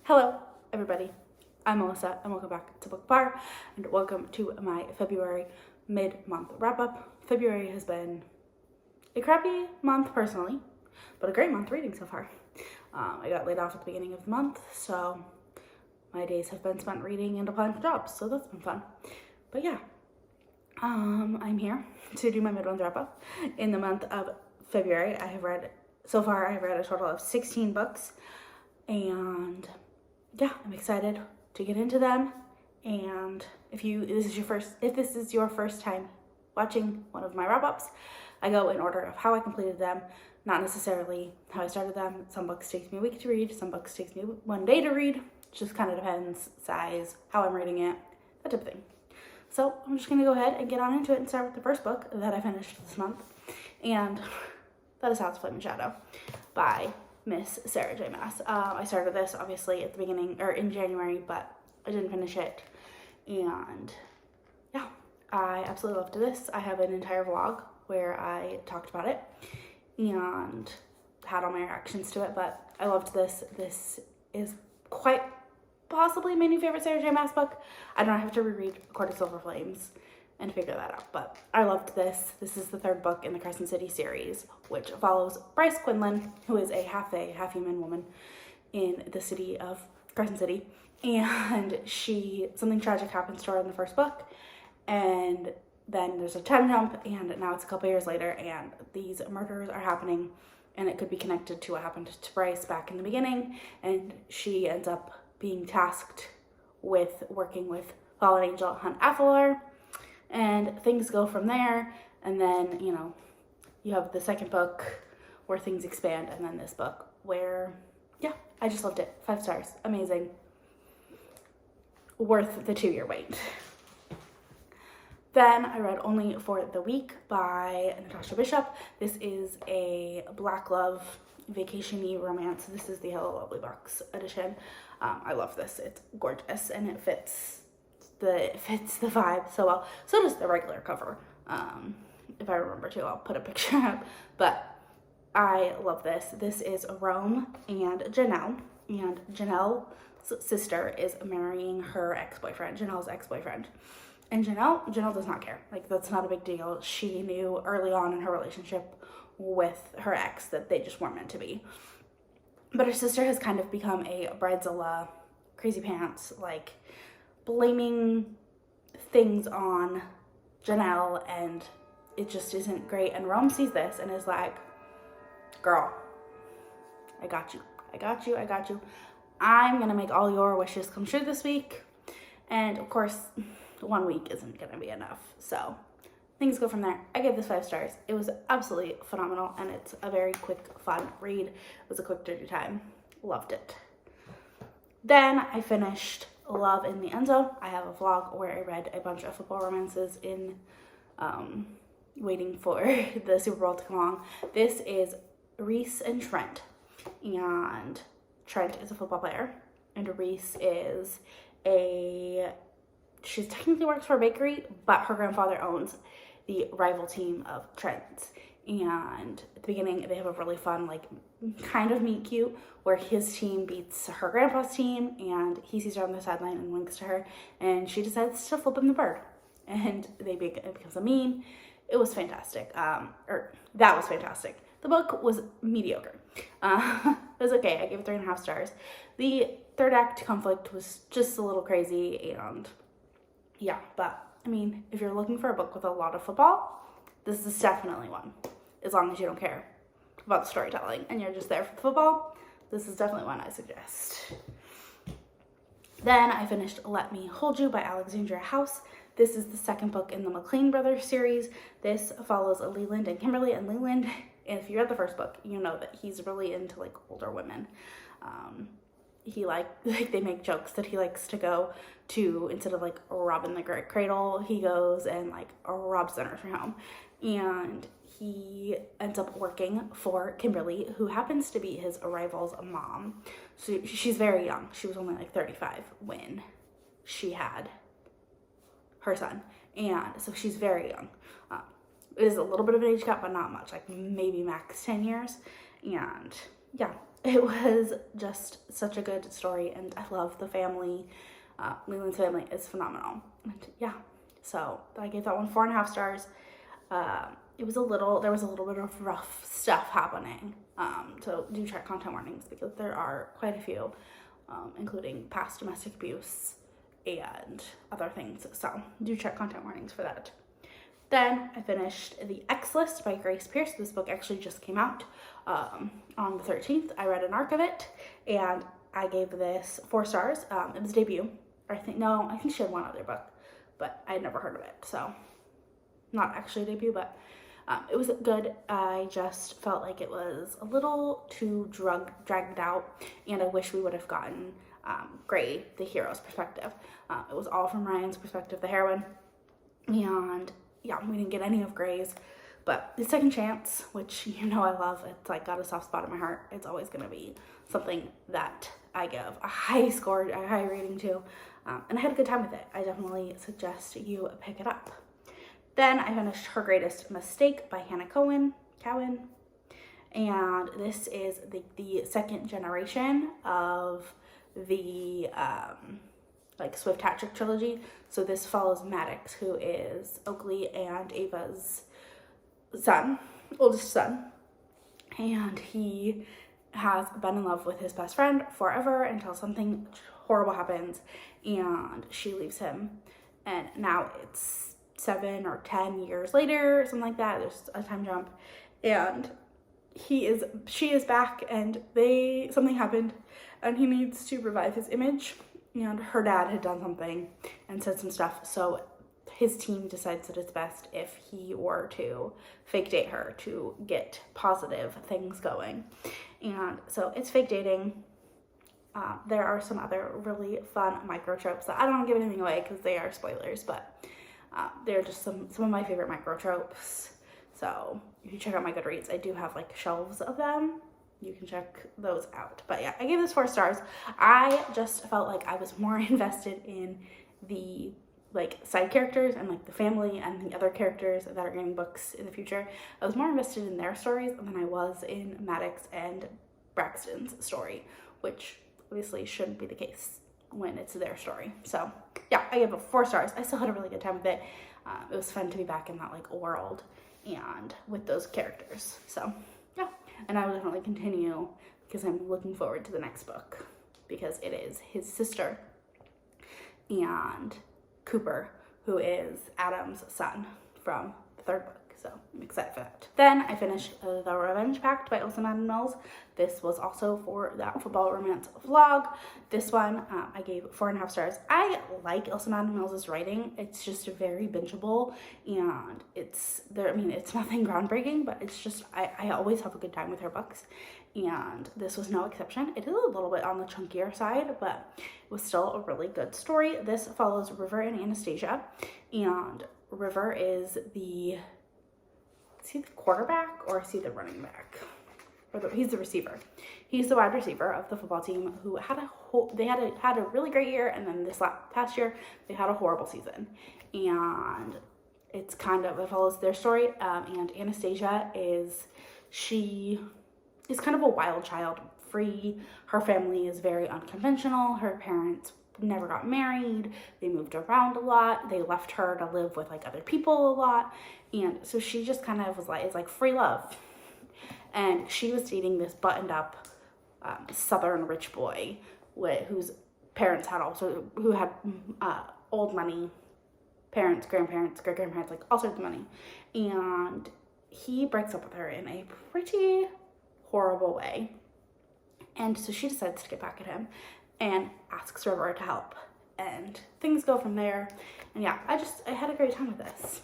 Hello, everybody. I'm Ilsa, and welcome back to Book Bar, and welcome to my February mid-month wrap-up. February has been a crappy month personally, but a great month reading so far. I got laid off at the beginning of the month, so my days have been spent reading and applying for jobs, so that's been fun. But yeah, I'm here to do my mid-month wrap-up. In the month of February, I have read a total of 16 books, and yeah, I'm excited to get into them. And if this is your first time watching one of my wrap-ups, I go in order of how I completed them, not necessarily how I started them. Some books takes me a week to read, some books takes me one day to read. It just kind of depends, size, how I'm reading it, that type of thing. So I'm just gonna go ahead and get on into it and start with the first book that I finished this month, and that is House Flame and Shadow by Miss Sarah J. Maas. I started this obviously at the beginning or in January, but I didn't finish it. And yeah, I absolutely loved this. I have an entire vlog where I talked about it and had all my reactions to it, but I loved this. This is quite possibly my new favorite Sarah J. Maas book. I don't have to reread Court of Silver Flames and figure that out, but I loved this. This is the third book in the Crescent City series, which follows Bryce Quinlan, who is a half human woman in the city of Crescent City, and something tragic happens to her in the first book, and then there's a time jump, and now it's a couple years later, and these murders are happening, and it could be connected to what happened to Bryce back in the beginning, and she ends up being tasked with working with fallen angel Hunt Athalar, and things go from there. And then, you have the second book where things expand, and then this book where, yeah, I just loved it. 5 stars. Amazing. Worth the 2-year wait. Then I read Only for the Week by Natasha Bishop. This is a Black love vacation-y romance. This is the Hello Lovely Box edition. I love this. It's gorgeous, and it fits the vibe so well. So does the regular cover. If I remember to, I'll put a picture up. But I love this. This is Rome and Janelle. And Janelle's sister is marrying her ex-boyfriend, Janelle's ex-boyfriend. And Janelle does not care. Like, that's not a big deal. She knew early on in her relationship with her ex that they just weren't meant to be. But her sister has kind of become a bridezilla, crazy pants, like, blaming things on Janelle, and it just isn't great. And Rome sees this and is like, girl, I got you. I'm gonna make all your wishes come true this week. And of course, 1 week isn't gonna be enough. So things go from there. I gave this 5 stars. It was absolutely phenomenal, and it's a very quick, fun read. It was a quick, dirty time. Loved it. Then I finished Love in the End Zone. I have a vlog where I read a bunch of football romances in waiting for the Super Bowl to come along. This is Reese and Trent, and Trent is a football player, and Reese is she technically works for a bakery, but her grandfather owns the rival team of Trent's. And at the beginning, they have a really fun, like, kind of meet cute where his team beats her grandpa's team, and he sees her on the sideline and winks to her, and she decides to flip him the bird, and it becomes a meme. It was fantastic. That was fantastic. The book was mediocre. It was okay. I gave it 3.5 stars. The third act conflict was just a little crazy, and yeah, but I mean, if you're looking for a book with a lot of football, this is definitely one. As long as you don't care about the storytelling and you're just there for the football, this is definitely one I suggest. Then I finished Let Me Hold You by Alexandria House. This is the second book in the McLean Brothers series. This follows Leland and Kimberly, and Leland, if you read the first book, you know that he's really into, like, older women. He they make jokes that he likes to go to, instead of, like, robbing the cradle, he goes and, like, robs the nursery home. And he ends up working for Kimberly, who happens to be his rival's mom. So she's very young. She was only like 35 when she had her son. And so she's very young. It is a little bit of an age gap, but not much, like maybe max 10 years. And yeah, it was just such a good story, and I love the family. Leland's family is phenomenal. And yeah, so I gave that one 4.5 stars. There was a little bit of rough stuff happening. So do check content warnings because there are quite a few, including past domestic abuse and other things. So do check content warnings for that. Then I finished The X List by Grace Pearce. This book actually just came out on the 13th. I read an arc of it, and I gave this 4 stars. It was a debut. I think she had one other book, but I had never heard of it. So not actually a debut, but it was good. I just felt like it was a little too dragged out, and I wish we would have gotten Gray, the hero's perspective. It was all from Ryan's perspective, the heroine, and yeah, we didn't get any of Gray's. But The Second Chance, which I love, it's like got a soft spot in my heart. It's always going to be something that I give a high rating to, and I had a good time with it. I definitely suggest you pick it up. Then I finished Her Greatest Mistake by Hannah Cowan, and this is the second generation of the Swift Hatchet trilogy. So this follows Maddox, who is Oakley and Ava's oldest son, and he has been in love with his best friend forever until something horrible happens and she leaves him, and now it's 7 or 10 years later, something like that. There's a time jump, and she is back, and something happened, and he needs to revive his image, and her dad had done something and said some stuff, so his team decides that it's best if he were to fake date her to get positive things going. And so it's fake dating. There are some other really fun micro tropes that I don't want to give anything away because they are spoilers, but they're just some of my favorite micro tropes. So if you check out my Goodreads, I do have shelves of them. You can check those out. But yeah, I gave this 4 stars. I just felt like I was more invested in the side characters and the family and the other characters that are getting books in the future. I was more invested in their stories than I was in Maddox and Braxton's story, which obviously shouldn't be the case when it's their story. So yeah, I gave it 4 stars. I still had a really good time with it. It was fun to be back in that world and with those characters. So yeah, and I will definitely continue because I'm looking forward to the next book because it is his sister and Cooper, who is Adam's son from the 3rd book. So I'm excited for that. Then I finished The Revenge Pact by Ilsa Madden-Mills. This was also for that football romance vlog. This one I gave 4.5 stars. I like Ilsa Madden-Mills' writing. It's just very bingeable, and it's nothing groundbreaking, but it's just I always have a good time with her books, and this was no exception. It is a little bit on the chunkier side, but it was still a really good story. This follows River and Anastasia, and River is the quarterback or is he the running back? He's the receiver. He's the wide receiver of the football team who had a really great year, and then this past year they had a horrible season. And it follows their story. And Anastasia is kind of a wild child, free. Her family is very unconventional. Her parents never got married. They moved around a lot. They left her to live with other people a lot, and so she just kind of is free love. And she was dating this buttoned up southern rich boy whose parents who had old money, parents, grandparents, great grandparents, all sorts of money, and he breaks up with her in a pretty horrible way. And so she decides to get back at him and asks River to help, and things go from there. And yeah, I had a great time with this.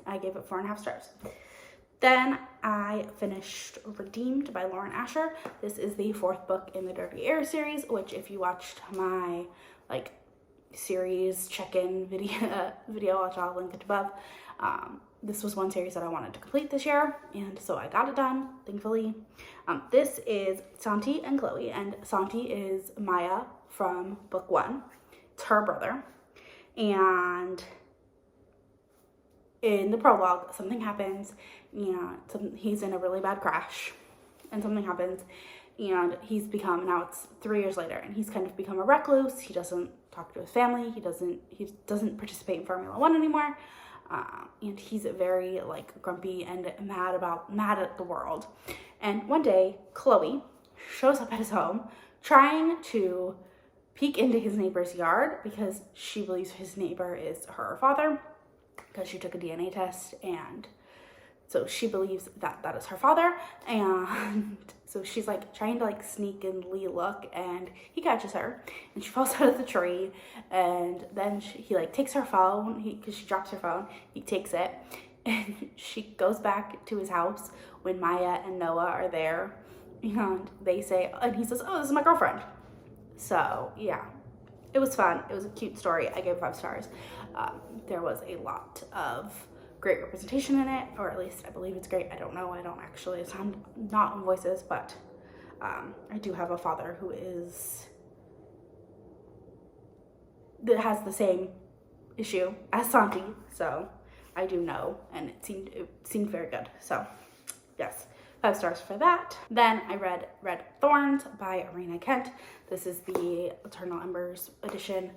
I gave it 4.5 stars. Then I finished Redeemed by Lauren Asher. This is the 4th book in the Dirty Air series, which if you watched my series check-in video, which I'll link it above, this was one series that I wanted to complete this year, and so I got it done, thankfully. This is Santi and Chloe, and Santi is Maya from book 1. It's her brother, and in the prologue, something happens, and he's in a really bad crash, and something happens, and he's become, now it's 3 years later, and he's kind of become a recluse. He doesn't talk to his family. He doesn't participate in Formula One anymore. And he's very like grumpy and mad at the world. And one day, Chloe shows up at his home trying to peek into his neighbor's yard because she believes his neighbor is her father because she took a DNA test, and so she believes that that is her father. And so she's like trying to like sneakily look, and he catches her, and she falls out of the tree. And then he like takes her phone, because she drops her phone. He takes it, and she goes back to his house when Maya and Noah are there, and they say, and he says, "Oh, this is my girlfriend." So yeah, it was fun. It was a cute story. I gave it 5 stars. There was a lot of great representation in it, or at least I believe it's great. I don't know. I don't actually. It's not on Voices, but I do have a father that has the same issue as Santi, so I do know, and it seemed very good. So yes, 5 stars for that. Then I read Thorns by Rina Kent. This is the Eternal Embers edition.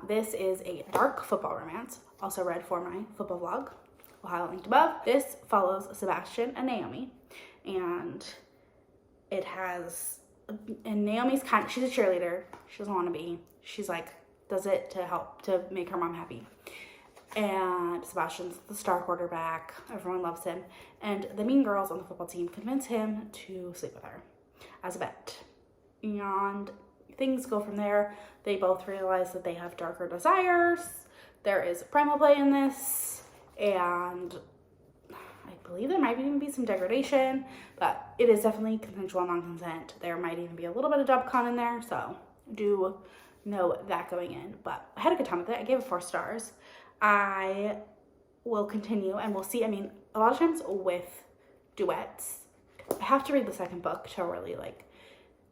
This is a dark football romance, also read for my football vlog. We'll have it linked above. This follows Sebastian and Naomi, and Naomi's she's a cheerleader. She doesn't want to be. She's like, does it to help to make her mom happy. And Sebastian's the star quarterback. Everyone loves him. And the mean girls on the football team convince him to sleep with her as a bet. And things go from there. They both realize that they have darker desires. There is primal play in this, and I believe there might even be some degradation, but it is definitely consensual non-consent. There might even be a little bit of dubcon in there, so do know that going in. But I had a good time with it. I gave it 4 stars. I will continue, and we'll see. I mean, a lot of times with duets, I have to read the second book to really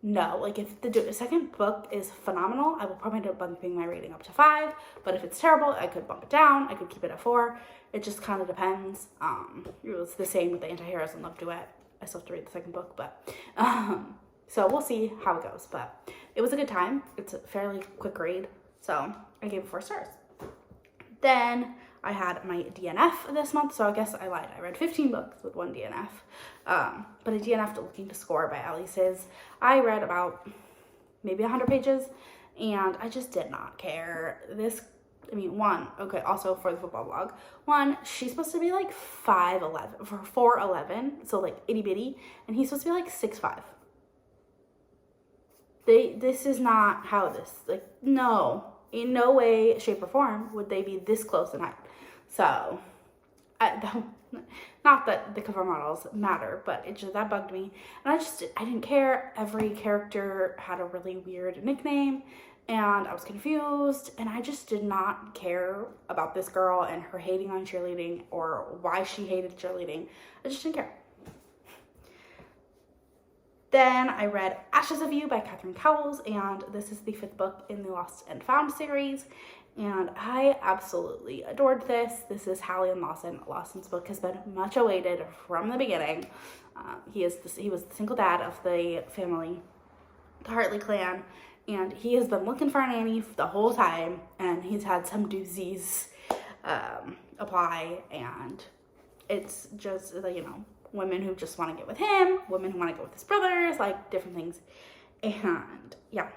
know. If the second book is phenomenal, I will probably end up bumping my rating up to 5. But if it's terrible, I could bump it down. I could keep it at 4. It just kind of depends. It was the same with the Anti-Heroes and Love duet. I still have to read the second book, but so we'll see how it goes. But it was a good time. It's a fairly quick read, so I gave it 4 stars. Then I had my DNF this month, so I guess I lied. I read 15 books with 1 DNF, but I DNF'd Looking to Score by Alice's. I read about maybe 100 pages, and I just did not care. Also for the football vlog, 1, she's supposed to be like 5'11", 4'11", so like itty bitty, and he's supposed to be like 6'5". This is not how no. In no way, shape, or form would they be this close in height. So, not that the cover models matter, but that bugged me. And I didn't care. Every character had a really weird nickname, and I was confused, and I just did not care about this girl and her hating on cheerleading or why she hated cheerleading. I just didn't care. Then I read Ashes of You by Catherine Cowles, and this is the 5th book in the Lost and Found series, and I absolutely adored this. This is Hallie and Lawson. Lawson's book has been much awaited from the beginning. He was the single dad of the family, the Hartley clan, and he has been looking for a nanny the whole time, and he's had some doozies apply, and it's just, women who just want to get with him, women who want to go with his brothers, different things. And yeah,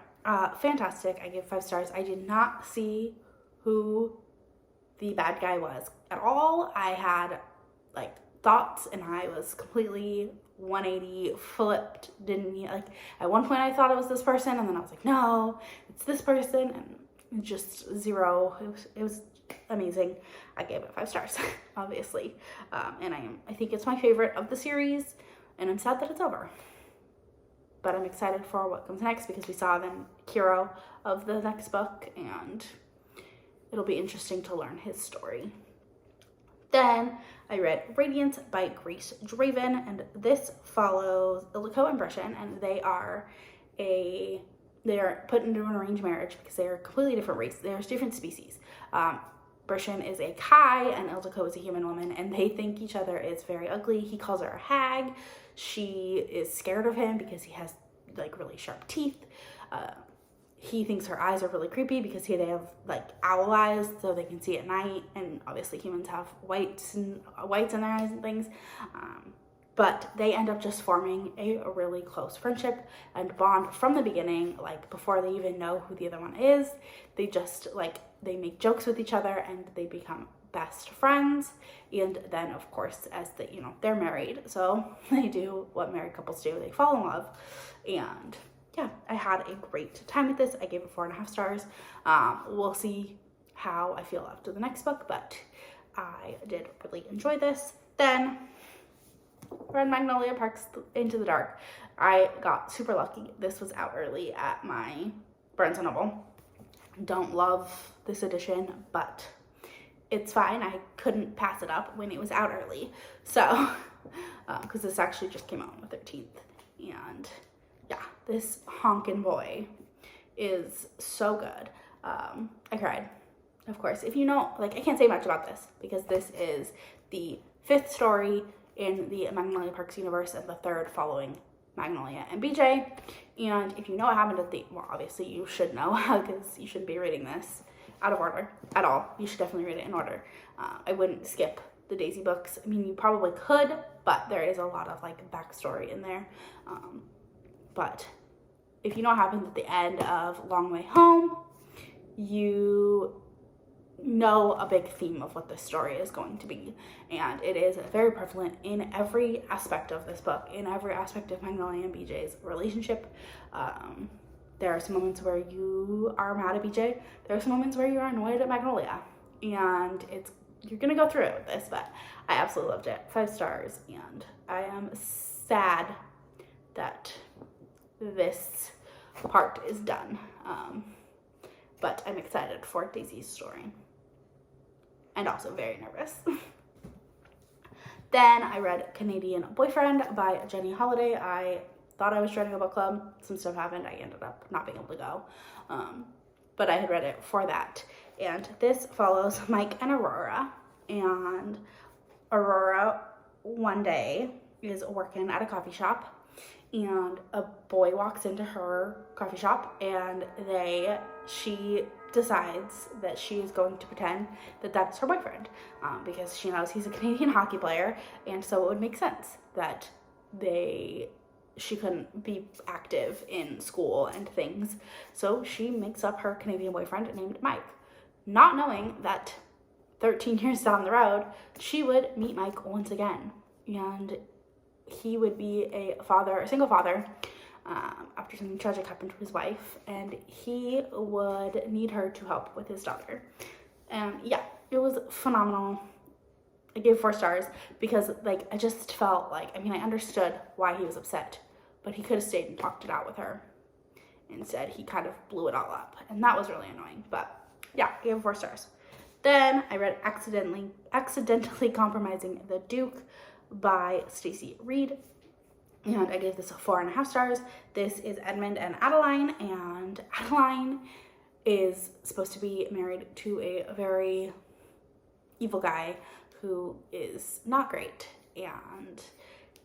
fantastic. I gave 5 stars. I did not see who the bad guy was at all. I had thoughts, and I was completely 180 flipped. At one point I thought it was this person, and then I was like, no, it's this person, and just 0. It was amazing. I gave it 5 stars, obviously. And I think it's my favorite of the series, and I'm sad that it's over. But I'm excited for what comes next, because we saw the hero of the next book, and it'll be interesting to learn his story. Then I read Radiance by Grace Draven, and this follows Ilsa and Brescian, and they are put into an arranged marriage because they are completely different races. They're different species. Bershin is a Kai and Ildiko is a human woman, and they think each other is very ugly. He calls her a hag. She is scared of him because he has like really sharp teeth. He thinks her eyes are really creepy because they have like owl eyes, so they can see at night, and obviously humans have whites in their eyes and things. But they end up just forming a really close friendship and bond from the beginning, like before they even know who the other one is. They just like, they make jokes with each other and they become best friends. And then of course, as they're married, so they do what married couples do, they fall in love. And yeah, I had a great time with this. I gave it 4.5 stars. We'll see how I feel after the next book, but I did really enjoy this. Then read Magnolia Parks Into the Dark. I got super lucky. This was out early at my Barnes & Noble. Don't love this edition, but it's fine. I couldn't pass it up when it was out early. So, because this actually just came out on the 13th. And yeah, this honkin' boy is so good. I cried. Of course, if you know, like, I can't say much about this because this is the 5th story in the Magnolia Parks universe and the 3rd following Magnolia and BJ. And if you know what happened at well, obviously you should know because you shouldn't be reading this out of order at all. You should definitely read it in order. I wouldn't skip the Daisy books. I mean, you probably could, but there is a lot of like backstory in there. But if you know what happened at the end of Long Way Home, you know a big theme of what this story is going to be, and it is very prevalent in every aspect of this book, in every aspect of Magnolia and BJ's relationship. There are some moments where you are mad at BJ, there are some moments where you are annoyed at Magnolia, and you're gonna go through it with this, but I absolutely loved it. 5 stars, and I am sad that this part is done, but I'm excited for Daisy's story. And also very nervous. Then I read Canadian Boyfriend by Jenny Holiday. I thought I was joining a book club. Some stuff happened. I ended up not being able to go. But I had read it for that. And this follows Mike and Aurora. And Aurora one day is working at a coffee shop. And a boy walks into her coffee shop, and she decides that she is going to pretend that that's her boyfriend, because she knows he's a Canadian hockey player, and so it would make sense that she couldn't be active in school and things. So she makes up her Canadian boyfriend named Mike, not knowing that 13 years down the road, she would meet Mike once again, and he would be a single father, after something tragic happened to his wife, and he would need her to help with his daughter. And yeah, it was phenomenal. I gave 4 stars because I just felt like, I understood why he was upset, but he could have stayed and talked it out with her. Instead, he kind of blew it all up, and that was really annoying. But yeah, I gave 4 stars. Then I read Accidentally Compromising the Duke by Stacy Reid, and I gave this 4.5 stars. This is Edmund and Adeline, and Adeline is supposed to be married to a very evil guy who is not great, and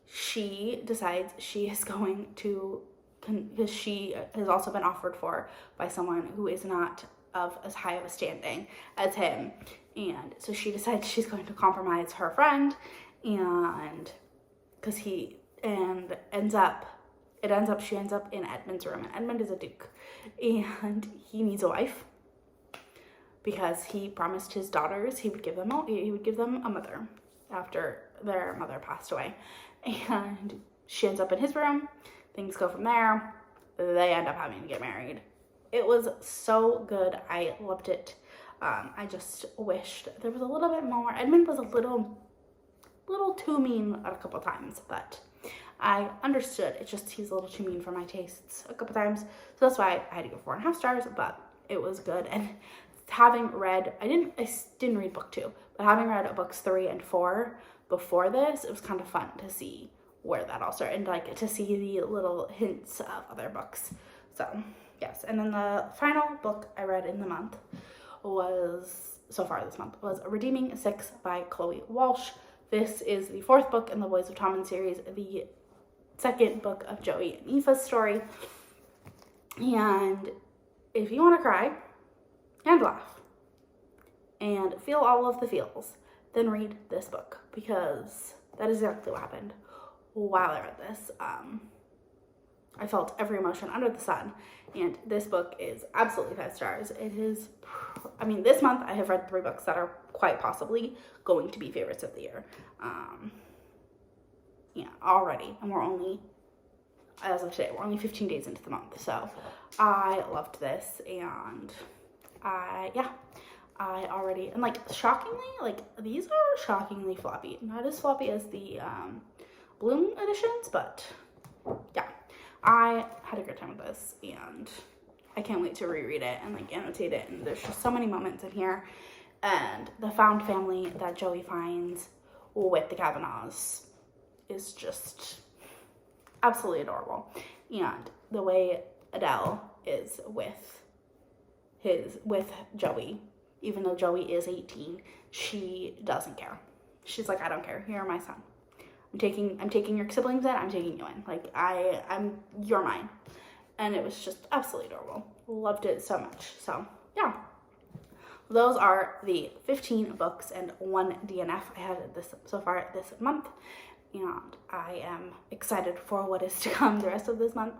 she decides she is going to, because she has also been offered for by someone who is not of as high of a standing as him, and so she decides she's going to compromise her friend, and because she ends up in Edmund's room, and Edmund is a duke, and he needs a wife because he promised his daughters he would give them a mother after their mother passed away, and she ends up in his room. Things go from there. They end up having to get married. It was so good. I loved it. I just wished there was a little bit more. Edmund was a little too mean a couple times, but I understood. It's just he's a little too mean for my tastes a couple times, so that's why I had to give 4.5 stars. But it was good, and having read, I didn't read book 2, but having read books 3 and 4 before this, it was kind of fun to see where that all started and to see the little hints of other books. So yes, and then the final book I read in the month was so far this month was Redeeming 6 by Chloe Walsh. This is the 4th book in the Boys of Tommen series, the 2nd book of Joey and Aoife's story. And if you want to cry and laugh and feel all of the feels, then read this book, because that is exactly what happened while I read this. I felt every emotion under the sun, and this book is absolutely 5 stars. It is, I mean, this month I have read 3 books that are quite possibly going to be favorites of the year. Yeah, already, and we're only, as of today, we're only 15 days into the month, so I loved this, and I already, and like, shockingly, like, these are shockingly floppy. Not as floppy as the Bloom editions, but yeah, I had a great time with this, and I can't wait to reread it and like annotate it. And there's just so many moments in here, and the found family that Joey finds with the Kavanaughs is just absolutely adorable. And the way Adele is with Joey, even though Joey is 18, she doesn't care. She's like, I don't care. You're my son. I'm taking your siblings in. I'm taking you in. Like, you're mine. And it was just absolutely adorable. Loved it so much. So yeah, those are the 15 books and 1 DNF I had so far this month, and I am excited for what is to come the rest of this month.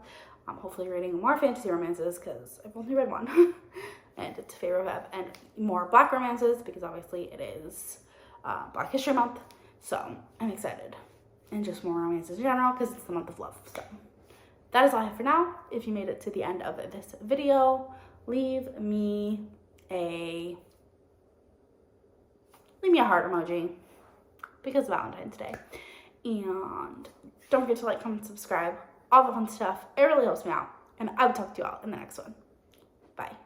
I'm hopefully reading more fantasy romances, because I've only read one, and it's a favorite web, and more Black romances, because obviously it is Black History Month. So I'm excited, and just more romances in general, because it's the month of love. So that is all I have for now. If you made it to the end of this video, leave me a heart emoji, because Valentine's Day. And don't forget to like, comment, subscribe, all the fun stuff. It really helps me out. And I will talk to you all in the next one. Bye.